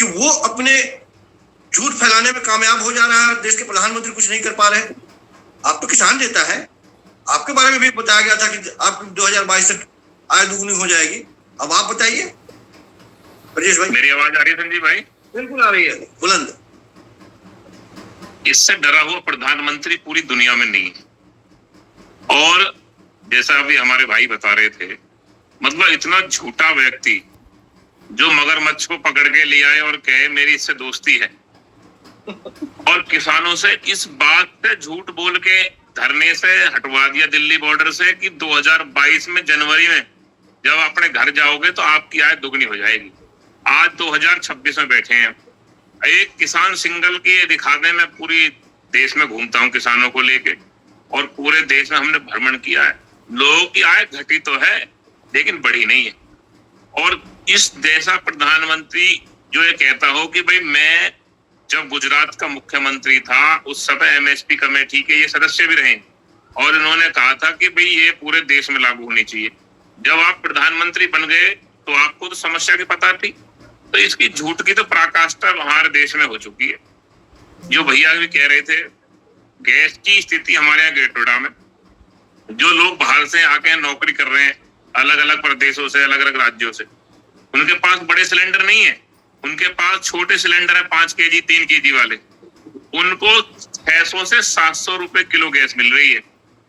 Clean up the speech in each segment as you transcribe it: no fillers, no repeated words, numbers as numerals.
कि वो अपने झूठ फैलाने में कामयाब हो जा रहा है, देश के प्रधानमंत्री कुछ नहीं कर पा रहे। आप तो किसान नेता है, आपके बारे में भी बताया गया था कि आप 2022 तक आय दुगनी हो जाएगी। अब आप बताइए ब्रजेश भाई। मेरी आवाज आ रही है संजीव भाई? बिल्कुल आ रही है, बुलंद। इससे डरा हुआ प्रधानमंत्री पूरी दुनिया में नहीं है। और जैसा अभी हमारे भाई बता रहे थे, मतलब इतना झूठा व्यक्ति जो मगरमच्छ को पकड़ के ले आए और कहे मेरी इससे दोस्ती है, और किसानों से इस बात से झूठ बोल के धरने से हटवा दिया दिल्ली बॉर्डर से कि 2022 में जनवरी में जब अपने घर जाओगे तो आपकी आय दुगनी हो जाएगी। आज 2026 में बैठे हैं। एक किसान सिंगल की दिखाने में पूरी देश में घूमता हूं किसानों को लेके, और पूरे देश में हमने भ्रमण किया है। लोगों की आय घटी तो है लेकिन बढ़ी नहीं है। और इस जैसा प्रधानमंत्री जो ये कहता हो कि भाई मैं जब गुजरात का मुख्यमंत्री था उस समय एमएसपी कमेटी के ये सदस्य भी रहे, और इन्होंने कहा था कि भाई ये पूरे देश में लागू होनी चाहिए। जब आप प्रधानमंत्री बन गए तो आपको तो समस्या की पता थी। तो इसकी झूठ की तो पराकाष्ठा हमारे देश में हो चुकी है। जो भैया भी कह रहे थे, गैस की स्थिति हमारे यहाँ गेटोड़ा में जो लोग बाहर से आके नौकरी कर रहे हैं अलग अलग प्रदेशों से, अलग अलग राज्यों से, उनके पास बड़े सिलेंडर नहीं है, उनके पास छोटे सिलेंडर है 5 केजी 3 केजी वाले। उनको 600 से 700 रुपए किलो गैस मिल रही है।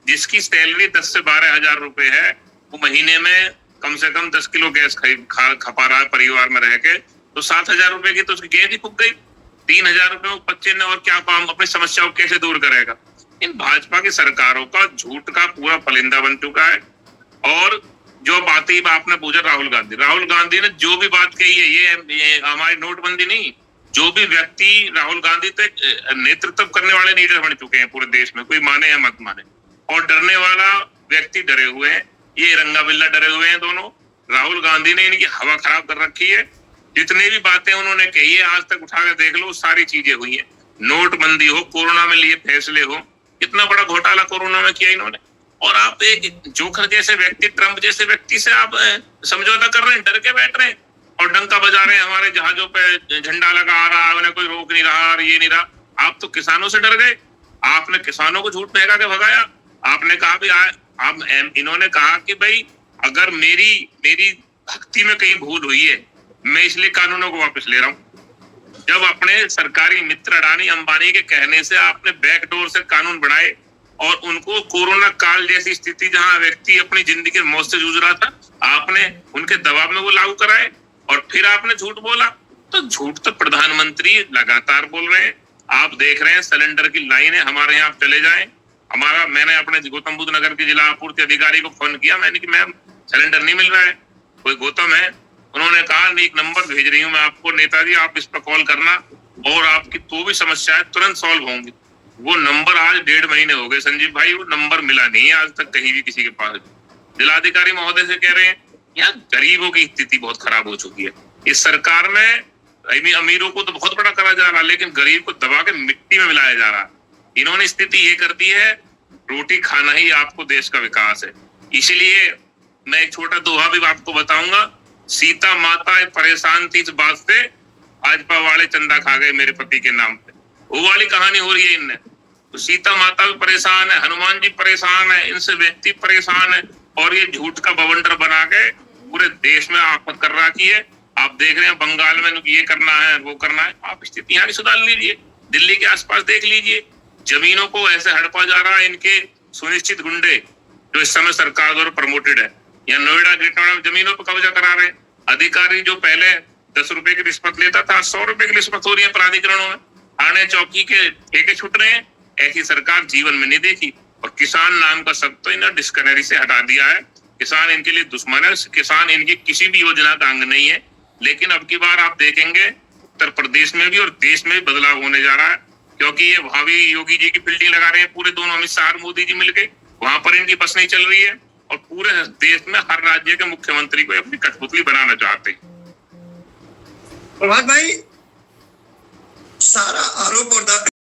जिसकी सैलरी 10 से 12 हजार रुपए है, वो महीने में कम से कम 10 किलो गैस खपा रहा है परिवार में रह के, तो 7,000 रुपए की तो उसकी गैस ही फूक गई। 3,000 रुपए में बच्चे ने और क्या काम अपनी समस्याओं कैसे दूर करेगा। इन भाजपा की सरकारों का झूठ का पूरा पलिंदा बन चुका है। और जो बात आपने पूछा राहुल गांधी ने जो भी बात कही है, ये हमारी नोटबंदी नहीं, जो भी व्यक्ति राहुल गांधी तो नेतृत्व करने वाले लीडर बन चुके हैं पूरे देश में, कोई माने या मत माने। और डरने वाला व्यक्ति डरे हुए हैं, ये रंगा बिल्ला डरे हुए हैं दोनों। राहुल गांधी ने इनकी हवा खराब कर रखी है। जितनी भी बातें उन्होंने कही है आज तक उठा के देख लो, सारी चीजें हुई है। नोटबंदी हो, कोरोना में लिए फैसले हो, कितना बड़ा घोटाला कोरोना में किया इन्होंने। और आप एक जोकर जैसे व्यक्ति, ट्रंप जैसे व्यक्ति से आप समझौता कर रहे हैं, डर के बैठ रहे हैं और डंका बजा रहे हैं। हमारे जहाजों पे झंडा लगा आ रहा है, उन्हें कोई रोक नहीं रहा और ये नहीं रहा। आप तो किसानों से डर गए, आपने किसानों को झूठ महका के भगाया। आपने कहा भी इन्होंने कहा कि भाई अगर मेरी भक्ति में कहीं भूल हुई है, मैं इसलिए कानूनों को वापस ले रहा हूं। जब अपने सरकारी मित्र अडानी अंबानी के कहने से आपने बैकडोर से कानून बनाए और उनको कोरोना काल जैसी स्थिति जहां व्यक्ति अपनी जिंदगी में मौत से जूझ रहा था, आपने उनके दबाव में वो लागू कराए और फिर आपने झूठ बोला। तो झूठ तो प्रधानमंत्री लगातार बोल रहे हैं। आप देख रहे हैं सिलेंडर की लाइन है, हमारे यहाँ आप चले जाएं। मैंने अपने गौतम बुद्ध नगर के जिला आपूर्ति अधिकारी को फोन किया, मैंने कि मैम सिलेंडर नहीं मिल रहा है। कोई गौतम है, उन्होंने कहा एक नंबर भेज रही हूँ मैं आपको नेताजी, आप इस पर कॉल करना और आपकी तो भी समस्या है तुरंत सॉल्व होंगी। वो नंबर आज 1.5 महीने हो गए संजीव भाई, वो नंबर मिला नहीं है आज तक कहीं भी किसी के पास। जिलाधिकारी महोदय से कह रहे हैं यहाँ गरीबों की स्थिति बहुत खराब हो चुकी है। इस सरकार में अमीरों को तो बहुत बड़ा करा जा रहा है, लेकिन गरीब को दबा के मिट्टी में मिलाया जा रहा है। इन्होंने स्थिति ये कर दी है, रोटी खाना ही आपको देश का विकास है। इसलिए मैं एक छोटा दोहा भी आपको बताऊंगा। सीता माता परेशान थी इस बात से, भाजपा वाले चंदा खा गए मेरे पति के नाम पे। वो वाली कहानी हो रही है इनने। तो सीता माता भी परेशान है, हनुमान जी परेशान है, इनसे व्यक्ति परेशान है, और ये झूठ का बवंडर बना के पूरे देश में आफत कर रखी है। आप देख रहे हैं बंगाल में ये करना है वो करना है। आप स्थिति यहाँ की सुधार लीजिए, दिल्ली के आसपास देख लीजिए, जमीनों को ऐसे हड़पा जा रहा है। इनके सुनिश्चित गुंडे जो इस समय सरकार द्वारा प्रमोटेड है, या नोएडा ग्रेटर में जमीनों पर कब्जा करा रहे हैं। अधिकारी जो पहले 10 रुपए की रिश्वत लेता था, 100 रुपए की रिश्वत हो रही है प्राधिकरणों में। थाने चौकी के ठेके छूट रहे हैं। ऐसी सरकार जीवन में नहीं देखी। और किसान नाम का शब्द तो इन्होंने डिक्शनरी से हटा दिया है। किसान इनके लिए दुश्मन है, किसान इनकी किसी भी योजना का अंग नहीं है। लेकिन अब की बार आप देखेंगे उत्तर प्रदेश में भी और देश में भी बदलाव होने जा रहा है, क्योंकि ये भावी योगी जी की फील्डिंग लगा रहे हैं पूरे दोनों, अमित शाह और मोदी जी मिलकर। वहां पर इनकी बस नहीं चल रही है और पूरे देश में हर राज्य के मुख्यमंत्री को अपनी कठपुतली बनाना चाहते हैं। प्रभात भाई, सारा आरोप और